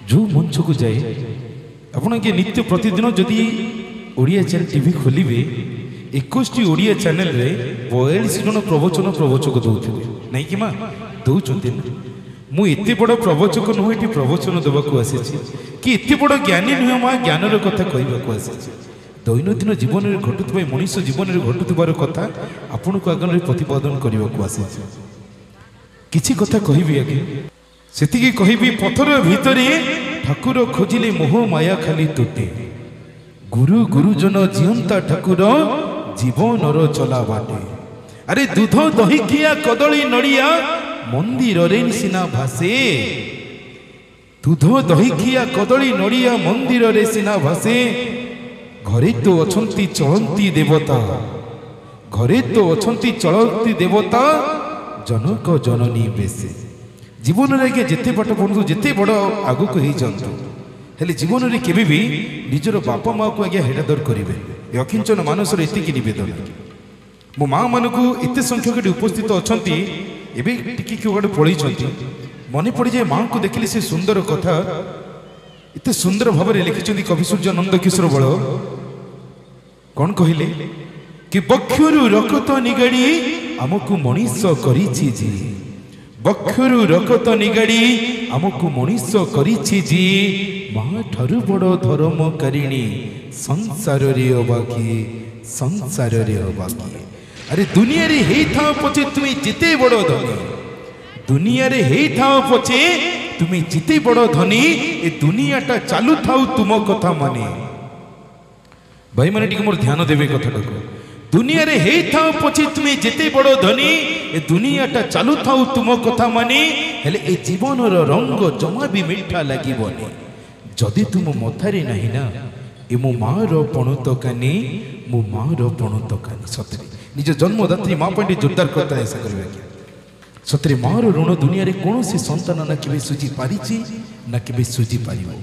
जो मंच को जाए आपण के नित्य प्रतिदिन जदि ओडिया चैनल टीवी खोलिबे 21 ओडिया चैनल रे 42 जन प्रवचक दौथे नहीं कि माँ दौरान मु एते बड़ प्रवचक नुह ये प्रवचन देवाक आसी कि एते बड़ ज्ञानी नुह माँ ज्ञानर कथा कहवाक आसी दैनंदिन जीवन में घटुवा मनीष जीवन में घटुवार कथा आपण को आगे प्रतिपादन करने को आसी किसी कथा कहबी आगे से कहबी पथर भितर ठाकुर खोजिले मोह माया खाली तुटे गुरु गुरुजन जीवंता ठाकुर जीवनर चला बाटे अरे दूध दही खिया कदली नड़िया मंदिर रे सिना भासे दूध दही खिया कदली नड़िया मंदिर रे सिना भासे घरे तो अछंती चलंती देवता घरे तो अछंती चलंती देवता जनक जननी बेसे जीवन में जिते पाठ पढ़ु जिते बड़ आगु को हेले जीवन में केबे भी निजर बापा माँ को आज्ञा हेडादर करेंगे अकिंचन मानसर एतिकी निवेदन मो माँ मान को एत संख्यक उपस्थित अच्छा एवं टी कौटे पढ़ी मन पड़ जाए माँ को देखिले से सुंदर कथा एत सुंदर भाव में लिखिं कवि सूर्य नंद किशोर बल कौन कहले कि बक्षरु रकत निगाड़ी आमको मनीष करिछि जी बक्षरु रकत निगाड़ी आमको मनीष करिछि जी माँ ठारु बड़ धर्मकारिणी संसार रे अबाकी संसार रे अबाकी अरे दुनिया रे हेई था पछे तुमे जिते बड़ धनी दुनिया रे हेई था पछे तुमे जिते बड़ धनी ए दुनियाटा चालू थाउ तुम कथा माने भाई माने टिके मोर ध्यान देबे कथाटा को दुनिया रे हेई था पछे तुमे जिते बड़ धनी ए दुनियाटा चालू थाउ तुम कथा माने हेले ए जीवनर रंग जमा भी मीठा लागिबनी जदि तुम मथारे नाही ना ए मो माँ रो पणुत कानी मो माँ रो पणुत कानी सतरे निज जन्मदात्री माँ पांडे जोरदार करता ऐसा करबे सतरे माँ रो ऋण दुनिया रे कौन सी संतान ना केबे सुझी पारिछि ना केबे सुझी पारिबो।